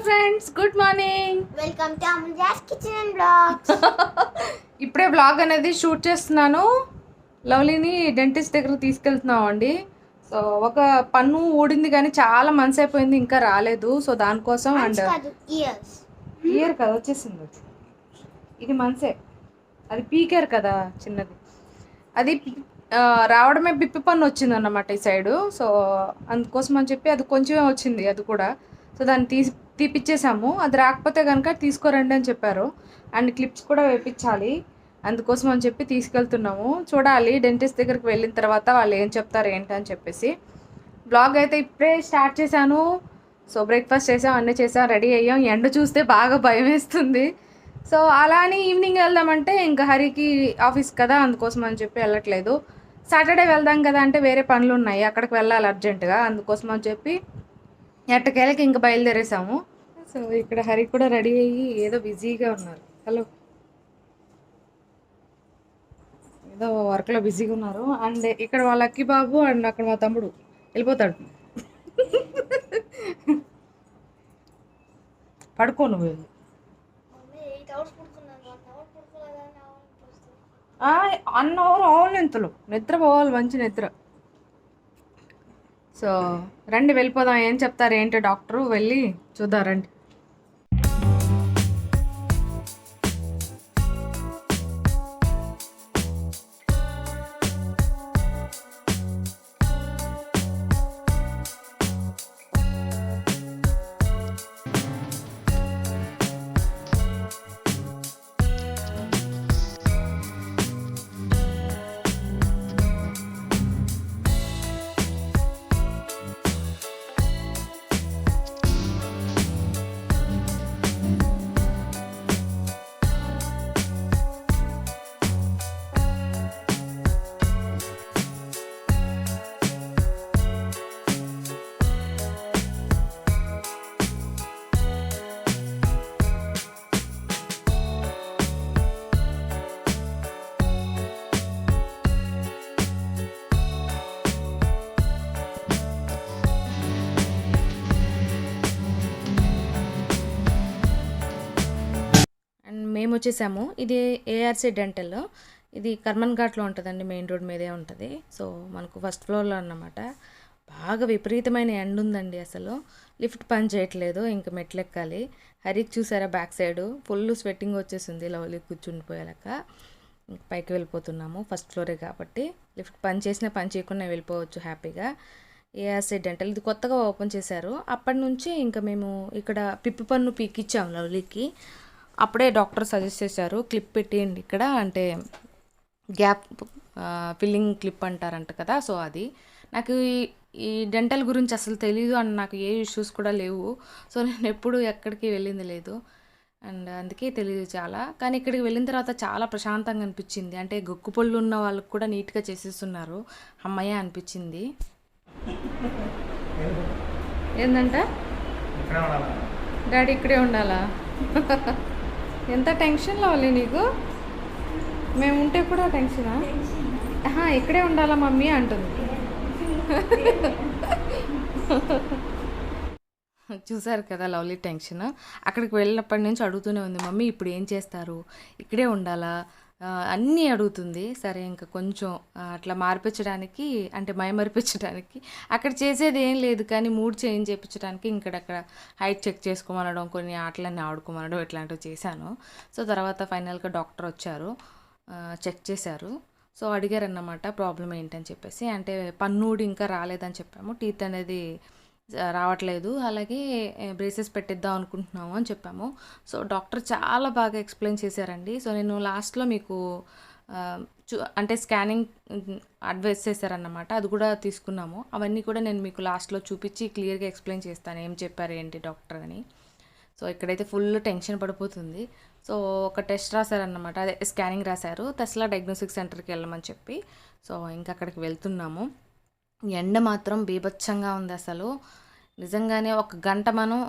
Friends, good morning. Welcome to Amulya's kitchen and blogs. ఇప్పుడే blog అనేది shoot చేస్తున్నాను. లవ్లీని డెంటిస్ట్ దగ్గర తీసుకెళ్తున్నాం అండి. సో ఒక పన్ను ఊడింది కానీ చాలా మంత్స్ అయిపోయింది, ఇంకా రాలేదు. సో దానికోసం అండ్ ఇయర్ కదా వచ్చేసింది. ఇది మంత్సే, అది పీకేర్ కదా చిన్నది. అది రావడమే బిప్పి పన్ను వచ్చింది అన్నమాట ఈ సైడు. సో అందుకోసం అని చెప్పి అది కొంచెమే వచ్చింది అది కూడా. సో దాన్ని తీపిచ్చేసాము. అది రాకపోతే కనుక తీసుకోరండి అని చెప్పారు. అండ్ క్లిప్స్ కూడా వేయించాలి, అందుకోసం అని చెప్పి తీసుకెళ్తున్నాము. చూడాలి డెంటిస్ట్ దగ్గరికి వెళ్ళిన తర్వాత వాళ్ళు ఏం చెప్తారు ఏంటని చెప్పేసి. బ్లాగ్ అయితే ఇప్పుడే స్టార్ట్ చేశాను. సో బ్రేక్ఫాస్ట్ చేసాం, అన్నీ చేసాం, రెడీ అయ్యాం. ఎండ చూస్తే బాగా భయం వేస్తుంది. సో అలా అని ఈవినింగ్ వెళ్దామంటే ఇంకా హరికి ఆఫీస్ కదా, అందుకోసం అని చెప్పి వెళ్ళట్లేదు. సాటర్డే వెళ్దాం కదా అంటే వేరే పనులు ఉన్నాయి, అక్కడికి వెళ్ళాలి అర్జెంటుగా, అందుకోసం అని చెప్పి ఎట్టకేళ్ళకి ఇంకా బయలుదేరేసాము. సో ఇక్కడ హరి కూడా రెడీ అయ్యి ఏదో బిజీగా ఉన్నారు. హలో, ఏదో వర్క్లో బిజీగా ఉన్నారు. అండ్ ఇక్కడ వాళ్ళ అక్కి బాబు అండ్ అక్కడ మా తమ్ముడు వెళ్ళిపోతాడు. పడుకో నువ్వు. 1 అవర్ అవ్వాలి, ఇంతలో నిద్రపోవాలి, మంచి నిద్ర. సో రండి వెళ్ళిపోదాం. ఏం చెప్తారు ఏంటి డాక్టరు, వెళ్ళి చూద్దాం రండి. మేము వచ్చేసాము. ఇది ఏఆర్సీ డెంటల్. ఇది కర్మన్ ఘాట్లో ఉంటుందండి, మెయిన్ రోడ్ మీదే ఉంటుంది. సో మనకు ఫస్ట్ ఫ్లోర్లో అన్నమాట. బాగా విపరీతమైన ఎండ ఉందండి, అసలు లిఫ్ట్ పని చేయట్లేదు, ఇంకా మెట్లు ఎక్కాలి. హరికి చూసారా బ్యాక్ సైడ్ ఫుల్ స్వెట్టింగ్ వచ్చేసింది, లవ్లీ కూర్చుండిపోయాక. పైకి వెళ్ళిపోతున్నాము, ఫస్ట్ ఫ్లోరే కాబట్టి లిఫ్ట్ పని చేసినా పని చేయకుండా వెళ్ళిపోవచ్చు హ్యాపీగా. ఏఆర్సీ డెంటల్ ఇది కొత్తగా ఓపెన్ చేశారు. అప్పటి నుంచి ఇంకా మేము ఇక్కడ పిప్పి పన్ను పీకిచ్చాము లవ్లీకి. అప్పుడే డాక్టర్ సజెస్ట్ చేశారు, క్లిప్ పెట్టేయండి ఇక్కడ, అంటే గ్యాప్ ఫిల్లింగ్ క్లిప్ అంటారంట కదా. సో అది నాకు ఈ డెంటల్ గురించి అసలు తెలీదు, అండ్ నాకు ఏ ఇష్యూస్ కూడా లేవు. సో నేను ఎప్పుడు ఎక్కడికి వెళ్ళింది లేదు, అండ్ అందుకే తెలియదు చాలా. కానీ ఇక్కడికి వెళ్ళిన తర్వాత చాలా ప్రశాంతంగా అనిపించింది. అంటే గొక్కు పళ్ళు ఉన్న వాళ్ళకి కూడా నీట్గా చేసేస్తున్నారు, అమ్మయ్య అనిపించింది. ఏంటంట డాడీ ఇక్కడే ఉండాలా? ఎంత టెన్షన్లోవాలి నీకు, మేము ఉంటే కూడా టెన్షనా? ఇక్కడే ఉండాలా మమ్మీ అంటుంది. చూసారు కదా లవ్లీ టెన్షన్. అక్కడికి వెళ్ళినప్పటి నుంచి అడుగుతూనే ఉంది, మమ్మీ ఇప్పుడు ఏం చేస్తారు, ఇక్కడే ఉండాలా, అన్నీ అడుగుతుంది. సరే ఇంకా కొంచెం అట్లా మార్పించడానికి, అంటే మైమరిపించడానికి, అక్కడ చేసేది ఏం లేదు కానీ మూడ్ చేంజ్ చేయించడానికి ఇంకడక్కడ హైట్ చెక్ చేసుకోమనడం, కొన్ని ఆటలన్నీ ఆడుకోమనడం, ఇట్లాంటివి చేశాను. సో తర్వాత ఫైనల్గా డాక్టర్ వచ్చారు, చెక్ చేశారు. సో అడిగారన్నమాట ప్రాబ్లం ఏంటని చెప్పేసి. అంటే పన్నూడి ఇంకా రాలేదని చెప్పాము, టీత్ అనేది రావట్లేదు, అలాగే బ్రేసెస్ పెట్టిద్దాం అనుకుంటున్నాము అని చెప్పాము. సో డాక్టర్ చాలా బాగా ఎక్స్ప్లెయిన్ చేశారండి. సో నేను లాస్ట్లో మీకు అంటే స్కానింగ్ అడ్వైస్ చేశారన్నమాట, అది కూడా తీసుకున్నాము. అవన్నీ కూడా నేను మీకు లాస్ట్లో చూపించి క్లియర్గా ఎక్స్ప్లెయిన్ చేస్తాను ఏం చెప్పారు ఏంటి డాక్టర్ అని. సో ఇక్కడైతే ఫుల్ టెన్షన్ పడిపోతుంది. సో ఒక టెస్ట్ రాశారన్నమాట, అదే స్కానింగ్ రాశారు, టెస్లా డయాగ్నోస్టిక్ సెంటర్కి వెళ్ళమని చెప్పి. సో ఇంకా అక్కడికి వెళ్తున్నాము. ఎండ మాత్రం బీభత్సంగా ఉంది అసలు. నిజంగానే ఒక గంట మనం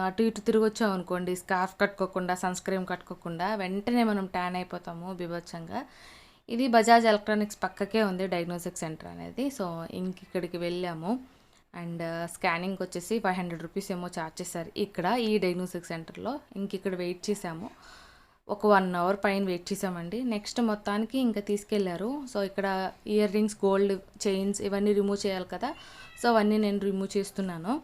అటు ఇటు తిరిగి వచ్చాం అనుకోండి, స్కార్ఫ్ కట్టుకోకుండా, సన్ స్క్రీన్ కట్టుకోకుండా, వెంటనే మనం ట్యాన్ అయిపోతాము బీభత్సంగా. ఇది బజాజ్ ఎలక్ట్రానిక్స్ పక్కకే ఉంది డయాగ్నోస్టిక్ సెంటర్ అనేది. సో ఇంక ఇక్కడికి వెళ్ళాము. అండ్ స్కానింగ్కి వచ్చేసి 500 రూపీస్ ఏమో ఛార్జ్ చేశారు ఇక్కడ ఈ డయాగ్నోస్టిక్ సెంటర్లో. ఇంక ఇక్కడ వెయిట్ చేసాము, ఒక 1 అవర్ పైన వెయిట్ చేసామండి. నెక్స్ట్ మొత్తానికి ఇంకా తీసుకెళ్లారు. సో ఇక్కడ ఇయర్ రింగ్స్, గోల్డ్ చైన్స్ ఇవన్నీ రిమూవ్ చేయాలి కదా, సో అవన్నీ నేను రిమూవ్ చేస్తున్నాను.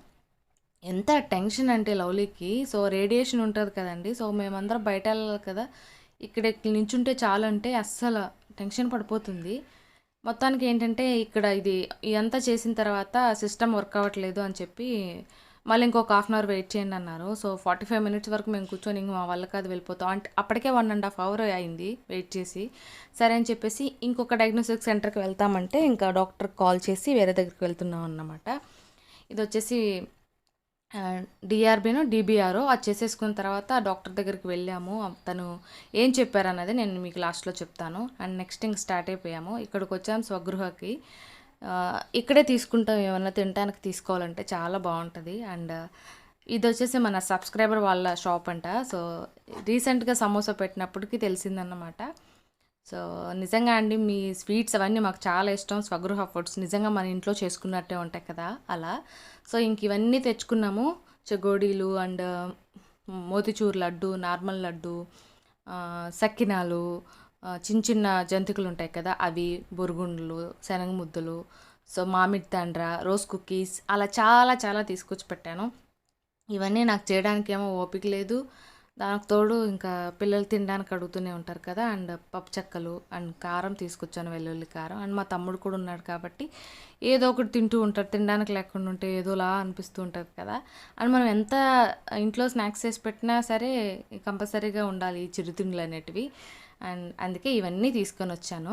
ఎంత టెన్షన్ అంటే లవ్లీకి, సో రేడియేషన్ ఉంటుంది కదండి, సో మేమందరం బయట వెళ్ళాలి కదా, ఇక్కడ నించుంటే చాలు అంటే అస్సలు టెన్షన్ పడిపోతుంది. మొత్తానికి ఏంటంటే ఇక్కడ ఇదంతా చేసిన తర్వాత సిస్టమ్ వర్క్ అవ్వట్లేదు అని చెప్పి మళ్ళీ ఇంకొక 1/2 అవర్ వెయిట్ చేయండి అన్నారు. సో 45 మినిట్స్ వరకు మేము కూర్చొని ఇంక మా వల్ల కాదు వెళ్ళిపోతాం అంటే అప్పటికే 1.5 అవర్ అయింది వెయిట్ చేసి. సరే అని చెప్పేసి ఇంకొక డయాగ్నోస్టిక్ సెంటర్కి వెళ్తామంటే ఇంకా డాక్టర్కి కాల్ చేసి వేరే దగ్గరికి వెళ్తున్నాం అన్నమాట. ఇది వచ్చేసి డిఆర్బీనో డిబిఆరో అది చేసేసుకున్న తర్వాత డాక్టర్ దగ్గరికి వెళ్ళాము. తను ఏం చెప్పారన్నది నేను మీకు లాస్ట్లో చెప్తాను. అండ్ నెక్స్ట్ ఇంక స్టార్ట్ అయిపోయాము. ఇక్కడికి వచ్చాము స్వగృహకి. ఇక్కడే తీసుకుంటాం, ఏమన్నా తినడానికి తీసుకోవాలంటే చాలా బాగుంటుంది. అండ్ ఇది వచ్చేసి మన సబ్స్క్రైబర్ వాళ్ళ షాప్ అంట. సో రీసెంట్గా సమోసా పెట్టినప్పటికీ తెలిసిందన్నమాట. సో నిజంగా అండి మీ స్వీట్స్ అవన్నీ మాకు చాలా ఇష్టం. స్వగృహ ఫుడ్స్ నిజంగా మన ఇంట్లో చేసుకున్నట్టే ఉంటాయి కదా అలా. సో ఇంక ఇవన్నీ తెచ్చుకున్నాము, చెగోడీలు అండ్ మోతిచూర్ లడ్డు, నార్మల్ లడ్డు, సక్కినాలు, చిన్న చిన్న జంతికలు ఉంటాయి కదా అవి, బొరుగుండ్లు, శనగ ముద్దలు, సో మామిడి తండ్ర, రోజ్ కుకీస్ అలా చాలా చాలా తీసుకొచ్చి పెట్టాను. ఇవన్నీ నాకు చేయడానికి ఏమో ఓపిక లేదు, దానికి తోడు ఇంకా పిల్లలు తినడానికి అడుగుతూనే ఉంటారు కదా. అండ్ పప్పు చెక్కలు అండ్ కారం తీసుకొచ్చాను, వెల్లుల్లి కారం. అండ్ మా తమ్ముడు కూడా ఉన్నాడు కాబట్టి ఏదో ఒకటి తింటూ ఉంటారు, తినడానికి లేకుండా ఉంటే ఏదోలా అనిపిస్తూ ఉంటుంది కదా. అండ్ మనం ఎంత ఇంట్లో స్నాక్స్ చేసి పెట్టినా సరే కంపల్సరీగా ఉండాలి ఈ చిరుతిండ్లు అనేటివి. అండ్ అందుకే ఇవన్నీ తీసుకొని వచ్చాను.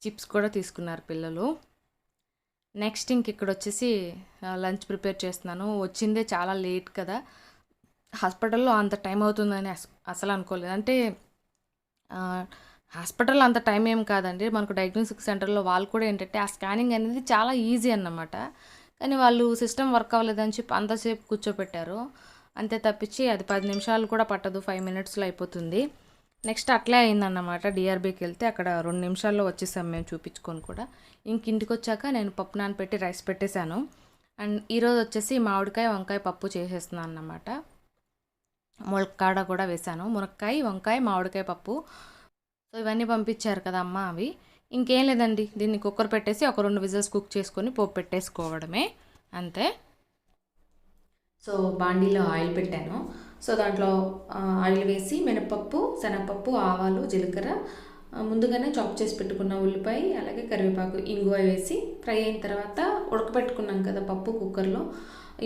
చిప్స్ కూడా తీసుకున్నారు పిల్లలు. నెక్స్ట్ ఇంక ఇక్కడ వచ్చేసి లంచ్ ప్రిపేర్ చేస్తున్నాను. వచ్చిందే చాలా లేట్ కదా, హాస్పిటల్లో అంత టైం అవుతుందని అసలు అనుకోలేదు. అంటే హాస్పిటల్లో అంత టైం ఏం కాదండి, మనకు డయాగ్నోస్టిక్ సెంటర్లో వాళ్ళు కూడా ఏంటంటే ఆ స్కానింగ్ అనేది చాలా ఈజీ అన్నమాట. కానీ వాళ్ళు సిస్టమ్ వర్క్ అవ్వలేదని చెప్పి అంతసేపు కూర్చోపెట్టారు. అంతే తప్పించి అది 10 నిమిషాలు కూడా పట్టదు, 5 మినిట్స్లో అయిపోతుంది. నెక్స్ట్ అట్లే అయిందన్నమాట. డిఆర్బీకి వెళ్తే అక్కడ 2 నిమిషాల్లో వచ్చేసాం మేము చూపించుకొని కూడా. ఇంక ఇంటికి వచ్చాక నేను పప్పు నానపెట్టి రైస్ పెట్టేశాను. అండ్ ఈరోజు వచ్చేసి మామిడికాయ వంకాయ పప్పు చేసేస్తున్నాను అన్నమాట. ములక్కాడ కూడా వేశాను, మునక్కాయ, వంకాయ, మామిడికాయ పప్పు. సో ఇవన్నీ పంపించారు కదా అమ్మ అవి. ఇంకేం లేదండి, దీన్ని కుక్కర్ పెట్టేసి ఒక 2 విజిల్స్ కుక్ చేసుకొని పోపు పెట్టేసుకోవడమే అంతే. సో బాండీలో ఆయిల్ పెట్టాను. సో దాంట్లో ఆయిల్ వేసి మినపప్పు, శనగపప్పు, ఆవాలు, జీలకర్ర, ముందుగానే చాప్ చేసి పెట్టుకున్న ఉల్లిపాయ, అలాగే కరివేపాకు, ఇంగువ వేసి ఫ్రై అయిన తర్వాత ఉడకపెట్టుకున్నాం కదా పప్పు కుక్కర్లో,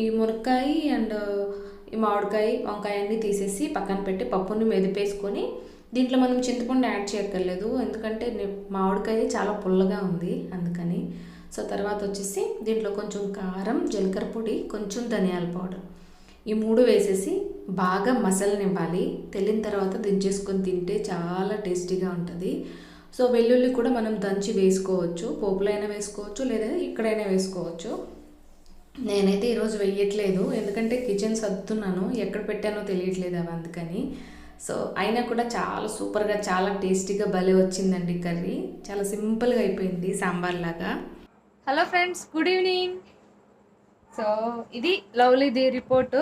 ఈ మునక్కాయ అండ్ ఈ మామిడికాయ, వంకాయ అన్నీ తీసేసి పక్కన పెట్టి పప్పుని మెదిపేసుకొని, దీంట్లో మనం చింతపండు యాడ్ చేయక్కర్లేదు ఎందుకంటే మామిడికాయ చాలా పుల్లగా ఉంది అందుకని. సో తర్వాత వచ్చేసి దీంట్లో కొంచెం కారం, జీలకర్ర పొడి, కొంచెం ధనియాల పౌడర్, ఈ 3 వేసేసి బాగా మసలనివ్వాలి. తెల్లిన తర్వాత దించేసుకొని తింటే చాలా టేస్టీగా ఉంటుంది. సో వెల్లుల్లి కూడా మనం దంచి వేసుకోవచ్చు, పోపులో అయినా వేసుకోవచ్చు లేదా ఇక్కడైనా వేసుకోవచ్చు. నేనైతే ఈరోజు వేయట్లేదు ఎందుకంటే కిచెన్ సర్దుతున్నాను, ఎక్కడ పెట్టానో తెలియట్లేదు అవి అందుకని. సో అయినా కూడా చాలా సూపర్గా, చాలా టేస్టీగా భలే వచ్చిందండి కర్రీ. చాలా సింపుల్గా అయిపోయింది, సాంబార్ లాగా. Hello friends, good evening. So ఇది లవ్లీది రిపోర్టు.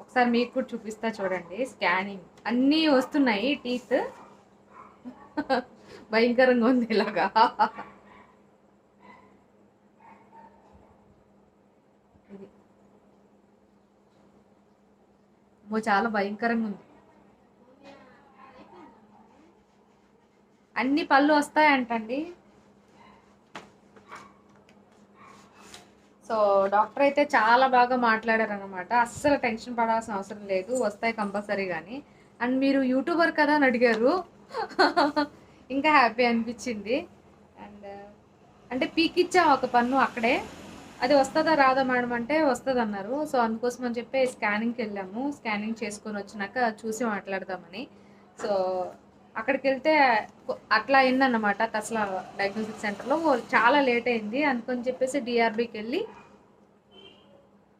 ఒకసారి మీకు కూడా చూపిస్తా చూడండి. స్కానింగ్ అన్నీ వస్తున్నాయి, టీత్ భయంకరంగా ఉంది ఇలాగా. ఇది చాలా భయంకరంగా ఉంది. అన్ని పళ్ళు వస్తాయంటండి. సో డాక్టర్ అయితే చాలా బాగా మాట్లాడారు అనమాట. అస్సలు టెన్షన్ పడాల్సిన అవసరం లేదు, వస్తాయి కంపల్సరీ కానీ. అండ్ మీరు యూట్యూబర్ కదా అని అడిగారు, ఇంకా హ్యాపీ అనిపించింది. అండ్ అంటే పీకిచ్చా ఒక పన్ను అక్కడే, అది వస్తుందా రాదా మేడం అంటే వస్తుంది అన్నారు. సో అందుకోసం అని చెప్పి స్కానింగ్కి వెళ్ళాము. స్కానింగ్ చేసుకొని వచ్చినాక చూసి మాట్లాడదామని. సో అక్కడికి వెళ్తే అట్లా అయిందన్నమాట. అసలు డయాగ్నోస్టిక్ సెంటర్లో చాలా లేట్ అయింది అందుకని చెప్పేసి డిఆర్బీకి వెళ్ళి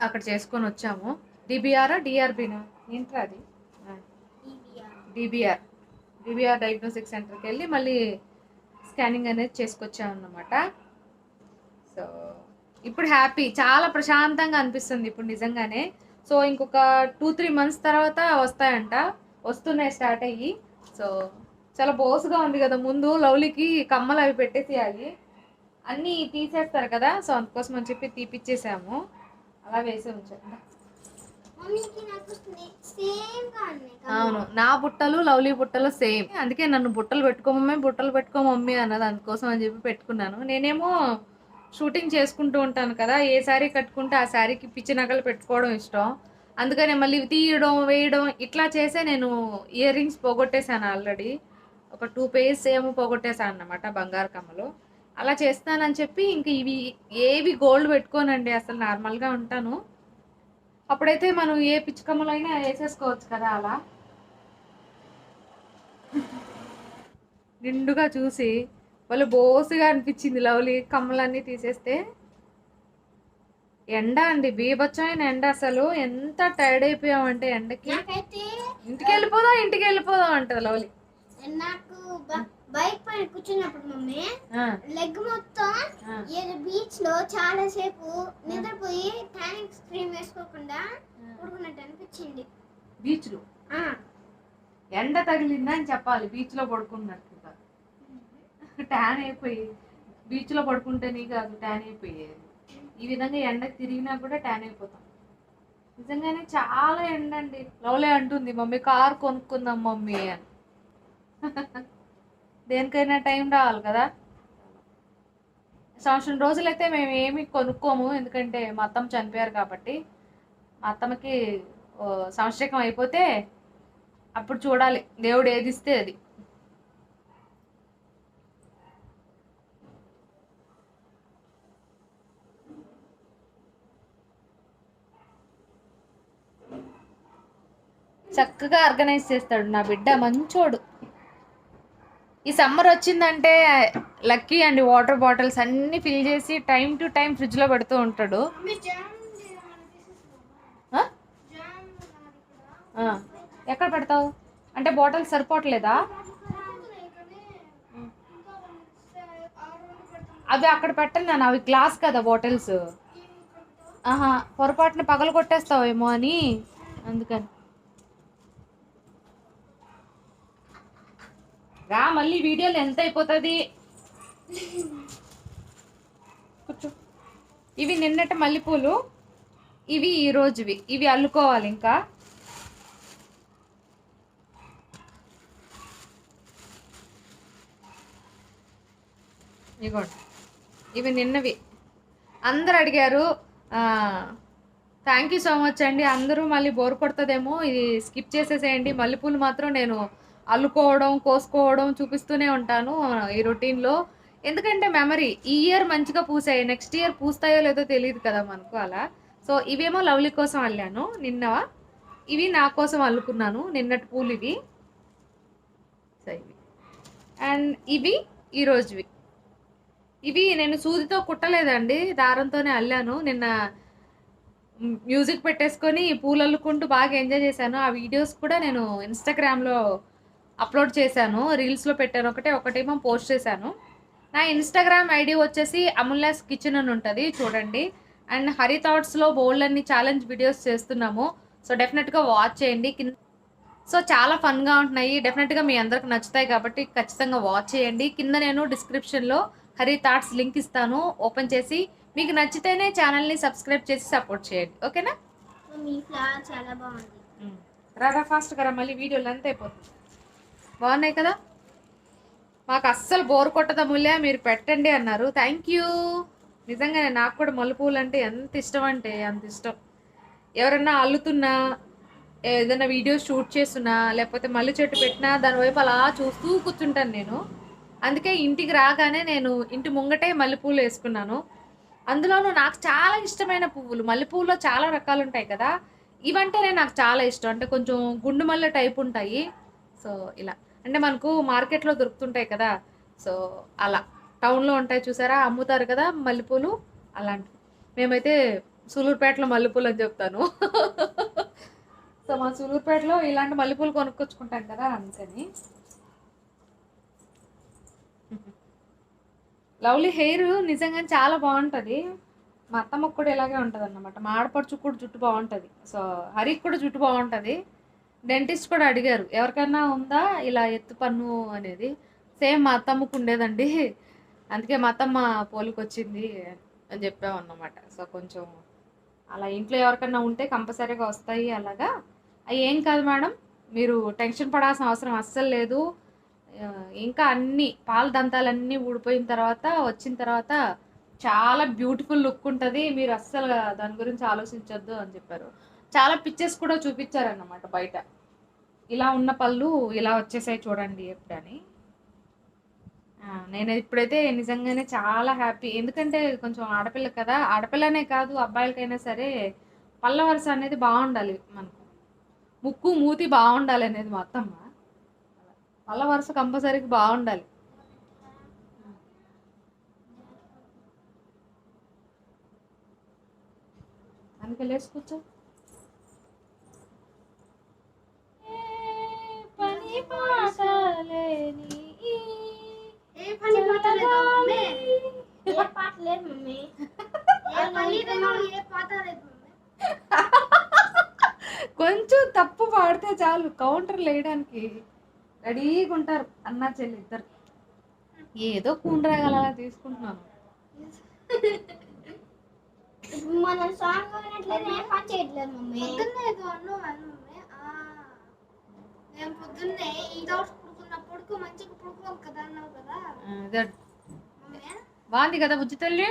అక్కడ చేసుకొని వచ్చాము. డిబిఆర్ డిఆర్బీనా ఏంట్రా అది, డిబిఆర్ డయాగ్నోస్టిక్ సెంటర్కి వెళ్ళి మళ్ళీ స్కానింగ్ అనేది చేసుకొచ్చామన్నమాట. సో ఇప్పుడు హ్యాపీ, చాలా ప్రశాంతంగా అనిపిస్తుంది ఇప్పుడు నిజంగానే. సో ఇంకొక 2-3 మంత్స్ తర్వాత వస్తాయంట, వస్తున్నాయి స్టార్ట్ అయ్యి. సో చాలా బోసుగా ఉంది కదా. ముందు లవ్లీకి కమ్మలు అవి పెట్టేసేయాలి, అన్నీ తీసేస్తారు కదా. సో అందుకోసం అని చెప్పి తీపిచ్చేసాము, అలా వేసి ఉంచాను. మమ్మీకి నాకు సేమ్ గా ఉన్నాయి అవును, నా బుట్టలు లవ్లీ బుట్టలు సేమ్. అందుకే నన్ను బుట్టలు పెట్టుకోమమ్మే, బుట్టలు పెట్టుకో మమ్మీ అన్నది. అందుకోసం అని చెప్పి పెట్టుకున్నాను. నేనేమో షూటింగ్ చేసుకుంటూ ఉంటాను కదా, ఏ శారీ కట్టుకుంటే ఆ శారీకి పిచ్చి నగలు పెట్టుకోవడం ఇష్టం. అందుకనే మళ్ళీ ఇవి తీయడం వేయడం ఇట్లా చేసే నేను ఇయర్ రింగ్స్ పోగొట్టేశాను ఆల్రెడీ. ఒక 2 పేర్స్ ఏమో పోగొట్టేశాను అన్నమాట, బంగారు కమ్మలు. అలా చేస్తానని చెప్పి ఇంక ఇవి ఏవి గోల్డ్ పెట్టుకోనండి, అసలు నార్మల్గా ఉంటాను. అప్పుడైతే మనం ఏ పిచ్చి కమ్మలైనా వేసేసుకోవచ్చు కదా. అలా నిండుగా చూసి వాళ్ళు బోసుగా అనిపించింది లవ్లీ కమ్మలన్నీ తీసేస్తే. ఎండ అండి, బీభత్సమైన ఎండ. అసలు ఎంత టైర్డ్ అయిపోయామంటే ఎండకి. నాకైతే ఇంటికి వెళ్ళిపోదాం అంటది లవ్లీ. నాకు బైక్ పైన కూర్చున్నప్పుడు మమ్మీ లెగ్ మొత్తం ఏదో బీచ్ లో చాలా సేపు నిద్రపోయి ట్యానింగ్ క్రీమ్ వేసుకోకుండా పడుకున్నట్టు అనిపించింది. బీచ్ లో ఎండ తగిలిందని చెప్పాలి, బీచ్ లో పడుకున్నట్టుగా. ట్యాన్ అయిపోయి బీచ్ లో పడుకుంటేనే కాదు ట్యాన్ అయిపోయేది. ఈ విధంగా ఎండకి తిరిగినా కూడా ట్యాన్ అయిపోతాం. నిజంగానే చాలా ఎండ అండి. లవ్లీ అంటుంది మమ్మీ కార్ కొనుక్కుందాం మమ్మీ అని. దేనికైనా టైం రావాలి కదా. సంవత్సరం రోజులైతే మేము ఏమి కొనుక్కోము, ఎందుకంటే మా అత్తమ్మ చనిపోయారు కాబట్టి. మా అత్తమ్మకి సంవత్సరం అయిపోతే అప్పుడు చూడాలి దేవుడు ఏది ఇస్తే అది. చక్కగా ఆర్గనైజ్ చేస్తాడు నా బిడ్డ, మంచోడు. ఈ సమ్మర్ వచ్చిందంటే లక్కీ అండి. వాటర్ బాటిల్స్ అన్నీ ఫిల్ చేసి టైం టు టైం ఫ్రిడ్జ్లో పెడుతూ ఉంటాడు. ఎక్కడ పెడతావు అంటే బాటిల్స్ సరిపోవట్లేదా? అవి అక్కడ పెట్టను నేను, అవి గ్లాస్ కదా బాటిల్స్. ఆహా, పొరపాటున పగలు కొట్టేస్తావేమో అని, అందుకని. రా, మళ్ళీ వీడియోలో ఎంత అయిపోతుంది. కూర్చో. ఇవి నిన్నటి మల్లెపూలు, ఇవి ఈ రోజువి. ఇవి అల్లుకోవాలి ఇంకా. ఇగోండి, ఇవి నిన్నవి. అందరు అడిగారు, థ్యాంక్ యూ సో మచ్ అండి. అందరూ మళ్ళీ బోర్ కొడుతుందేమో ఇది స్కిప్ చేసేసేయండి. మల్లెపూలు మాత్రం నేను అల్లుకోవడం కోసుకోవడం చూపిస్తూనే ఉంటాను ఈ రొటీన్లో. ఎందుకంటే మెమరీ, ఈ ఇయర్ మంచిగా పూసాయి, నెక్స్ట్ ఇయర్ పూస్తాయో లేదో తెలియదు కదా మనకు, అలా. సో ఇవేమో లవ్లీ కోసం అల్లాను నిన్నవా, ఇవి నా కోసం అల్లుకున్నాను నిన్నటి పూలు ఇవి. సో ఇవి అండ్ ఇవి ఈరోజువి. ఇవి నేను సూదితో కుట్టలేదండి, దారంతోనే అల్లాను. నిన్న మ్యూజిక్ పెట్టేసుకొని పూలు అల్లుకుంటూ బాగా ఎంజాయ్ చేశాను. ఆ వీడియోస్ కూడా నేను ఇన్స్టాగ్రామ్లో అప్లోడ్ చేశాను, రీల్స్లో పెట్టాను. ఒకటేమో పోస్ట్ చేశాను. నా ఇన్స్టాగ్రామ్ ఐడి వచ్చేసి అమూల్యాస్ కిచెన్ అని ఉంటుంది, చూడండి. అండ్ హరి థాట్స్లో బోల్డ్ అన్ని ఛాలెంజ్ వీడియోస్ చేస్తున్నాము, సో డెఫినెట్గా వాచ్ చేయండి. సో చాలా ఫన్గా ఉంటున్నాయి, డెఫినెట్గా మీ అందరికి నచ్చుతాయి కాబట్టి ఖచ్చితంగా వాచ్ చేయండి. కింద నేను డిస్క్రిప్షన్లో హరి థాట్స్ లింక్ ఇస్తాను, ఓపెన్ చేసి మీకు నచ్చితేనే ఛానల్ని సబ్స్క్రైబ్ చేసి సపోర్ట్ చేయండి, ఓకేనా? మీ ఫ్లవర్ చాలా బాగుంది. రారా ఫాస్ట్ కదా, మళ్ళీ వీడియోలు అంత అయిపోతుంది. బాగున్నాయి కదా. మాకు అస్సలు బోర్ కొట్టదా ముల్య, మీరు పెట్టండి అన్నారు. Thank you. నిజంగానే నాకు కూడా మల్లెపూలు అంటే ఎంత ఇష్టం అంటే అంత ఇష్టం. ఎవరన్నా అల్లుతున్నా, ఏదైనా వీడియో షూట్ చేస్తున్నా, లేకపోతే మల్లె చెట్టు పెట్టినా దానివైపు అలా చూస్తూ కూర్చుంటాను నేను. అందుకే ఇంటికి రాగానే నేను ఇంటి ముంగటే మల్లెపూలు వేసుకున్నాను. అందులోనూ నాకు చాలా ఇష్టమైన పువ్వులు, మల్లెపూల్లో చాలా రకాలు ఉంటాయి కదా, ఇవంటేనే నాకు చాలా ఇష్టం. అంటే కొంచెం గుండు మల్లె టైప్ ఉంటాయి. సో ఇలా అంటే మనకు మార్కెట్లో దొరుకుతుంటాయి కదా, సో అలా టౌన్లో ఉంటాయి చూసారా, అమ్ముతారు కదా మల్లెపూలు, అలాంటివి. మేమైతే సూలూరుపేటలో మల్లెపూలు అని చెప్తాను. సో మా సూలూరుపేటలో ఇలాంటి మల్లెపూలు కొనుక్కొచ్చుకుంటాం కదా, అందుకని. లవ్లీ హెయిర్ నిజంగా చాలా బాగుంటుంది. మా అత్తమ్మకు కూడా ఇలాగే ఉంటుంది అన్నమాట. మా ఆడపడుచుకు కూడా జుట్టు బాగుంటుంది. సో హరికి కూడా జుట్టు బాగుంటుంది. డెంటిస్ట్ కూడా అడిగారు ఎవరికైనా ఉందా ఇలా ఎత్తు పన్ను అనేది. సేమ్ మా అత్తమ్మకు ఉండేదండి. అందుకే మా అత్తమ్మ పోలికొచ్చింది అని చెప్పామన్నమాట. సో కొంచెం అలా ఇంట్లో ఎవరికైనా ఉంటే కంపల్సరీగా వస్తాయి అలాగా. అవి ఏం కాదు మేడం, మీరు టెన్షన్ పడాల్సిన అవసరం అస్సలు లేదు. ఇంకా అన్ని పాల దంతాలన్నీ ఊడిపోయిన తర్వాత వచ్చిన తర్వాత చాలా బ్యూటిఫుల్ లుక్ ఉంటుంది, మీరు అస్సలు దాని గురించి ఆలోచించొద్దు అని చెప్పారు. చాలా పిక్చర్స్ కూడా చూపించారన్నమాట బయట. ఇలా ఉన్న పళ్ళు ఇలా వచ్చేసాయి చూడండి ఎప్పుడని. నేను ఇప్పుడైతే నిజంగానే చాలా హ్యాపీ. ఎందుకంటే కొంచెం ఆడపిల్ల కదా, ఆడపిల్లనే కాదు అబ్బాయిలకైనా సరే పళ్ళ వరుస అనేది బాగుండాలి మనకు. ముక్కు మూతి బాగుండాలి అనేది మా అత్తమ్మ. పళ్ళ వరుస కంపల్సరీగా బాగుండాలి. అందుకే లేచి కూర్చో. పని పాట లేని ఏ పని పాట లేదు మమ్మీ. ఏ పాట లేదు మమ్మీ. ఏ పని లేదు, ఏ పాట లేదు మమ్మీ. కొంచెం తప్పు పాడితే చాలు కౌంటర్ వేయడానికి రెడీగా ఉంటారు అన్నా చెల్లి ఇద్దరు. ఏదో కూనరాగల తీసుకుంటున్నాను. మన సాంగ్ వినట్లేదు, ఏ పని చేయట్లేదు మమ్మీ. పొద్దున్నే ఏదో అన్ను మమ్మీ. నేను పొద్దున్నే ఈ రోజు పుడుకున్నప్పుడు మంచిగా పుడుకోవాలి కదా అన్నావు కదా మమ్మీ. బాగుంది కదా బుజ్జి తల్లి.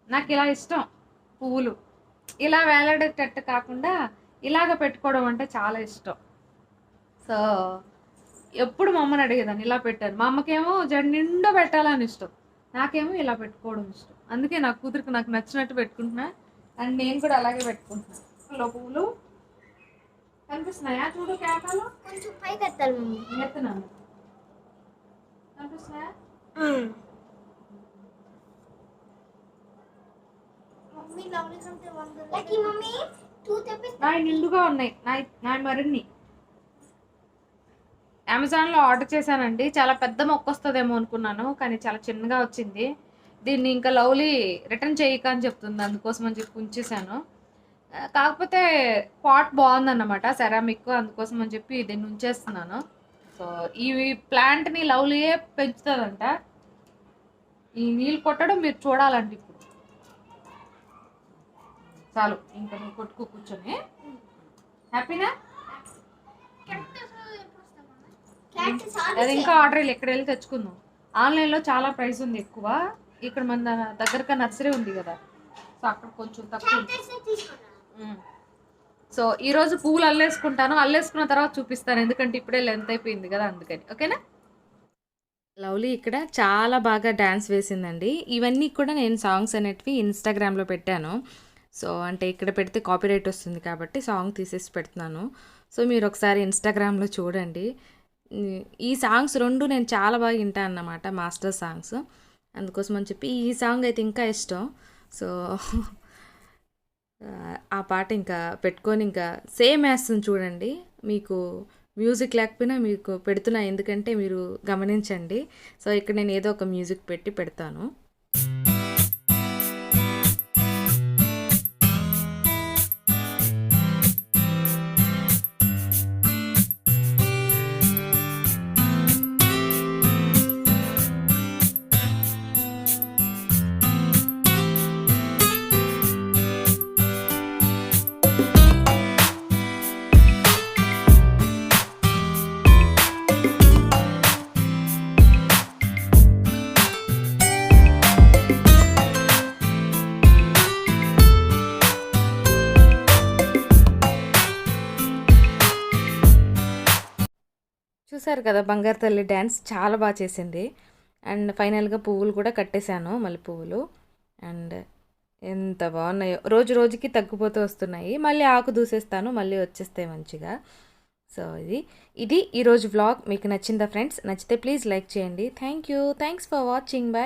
నాకు ఇలా ఇష్టం పువ్వులు ఇలా వేలాడేటట్టు కాకుండా ఇలాగ పెట్టుకోవడం అంటే చాలా ఇష్టం. సో ఎప్పుడు మా అమ్మని అడిగేదాన్ని ఇలా పెట్టాను. మా అమ్మకేమో జడ నిండా పెట్టాలని ఇష్టం, నాకేమో ఇలా పెట్టుకోవడం ఇష్టం. అందుకే నా కూతురికి నాకు నచ్చినట్టు పెట్టుకుంటున్నా. అండ్ నేను కూడా అలాగే పెట్టుకుంటున్నాను. పువ్వులు కనిపిస్తున్నాయా చూడు, కేకాలు కొంచెం పైకి ఎత్తాలి మమ్మీ. ఎత్తున్నాను, కనిపిస్తున్నాయా? మమ్మీ లవ్లీ కంటే లక్కీ మమ్మీ 2 తెప్పిస్తా. నాయి నిండుగా ఉన్నాయి, నాయి మరిన్ని. అమెజాన్లో ఆర్డర్ చేశానండి. చాలా పెద్ద మొక్క వస్తుందేమో అనుకున్నాను, కానీ చాలా చిన్నగా వచ్చింది. దీన్ని ఇంకా లవ్లీ రిటర్న్ చేయక అని చెప్తుంది, అందుకోసం అని చెప్పి ఉంచేసాను. కాకపోతే పాట్ బాగుందన్నమాట, సెరామిక్, అందుకోసం అని చెప్పి దీన్ని ఉంచేస్తున్నాను. సో ఈ ప్లాంట్ని లవ్లీయే పెంచుతుందంట. ఈ నీళ్ళు కొట్టడం మీరు చూడాలండి. ఇప్పుడు చాలు ఇంకా నువ్వు కొట్టుకు కూర్చొని. హ్యాపీనా? అది ఇంకా ఆర్డర్ ఎక్కడ వెళ్ళి తెచ్చుకుందాం. ఆన్లైన్లో చాలా ప్రైస్ ఉంది ఎక్కువ, ఇక్కడ మన దగ్గరగా నర్సరీ ఉంది కదా, సో అక్కడ కొంచెం తక్కువ. సో ఈరోజు పువ్వులు అల్లేసుకుంటాను, అల్లేసుకున్న తర్వాత చూపిస్తాను, ఎందుకంటే ఇప్పుడే లెంత్ అయిపోయింది కదా అందుకని. ఓకేనా? లవ్లీ ఇక్కడ చాలా బాగా డ్యాన్స్ వేసిందండి. ఇవన్నీ కూడా నేను సాంగ్స్ అనేటివి ఇన్స్టాగ్రామ్లో పెట్టాను. సో అంటే ఇక్కడ పెడితే కాపీరైట్ వస్తుంది కాబట్టి సాంగ్ తీసేసి పెడుతున్నాను. సో మీరు ఒకసారి ఇన్స్టాగ్రామ్లో చూడండి. ఈ సాంగ్స్ 2 నేను చాలా బాగా వింటాను అన్నమాట, మాస్టర్ సాంగ్స్. అందుకోసం అని చెప్పి ఈ సాంగ్ అయితే ఇంకా ఇష్టం. సో ఆ పాట ఇంకా పెట్టుకొని ఇంకా సేమ్ వేస్తుంది చూడండి. మీకు మ్యూజిక్ లేకపోయినా మీకు పెడుతున్నా, ఎందుకంటే మీరు గమనించండి. సో ఇక్కడ నేను ఏదో ఒక మ్యూజిక్ పెట్టి పెడతాను. చూసారు కదా బంగారు తల్లి డ్యాన్స్ చాలా బాగా చేసింది. అండ్ ఫైనల్గా పువ్వులు కూడా కట్టేశాను, మళ్ళీ పువ్వులు. అండ్ ఎంత బాగున్నాయో, రోజు రోజుకి తగ్గిపోతూ వస్తున్నాయి. మళ్ళీ ఆకు దూసేస్తాను, మళ్ళీ వచ్చేస్తాయి మంచిగా. సో ఇది ఈరోజు వ్లాగ్. మీకు నచ్చిందా ఫ్రెండ్స్? నచ్చితే ప్లీజ్ లైక్ చేయండి. Thanks for watching. బాయ్.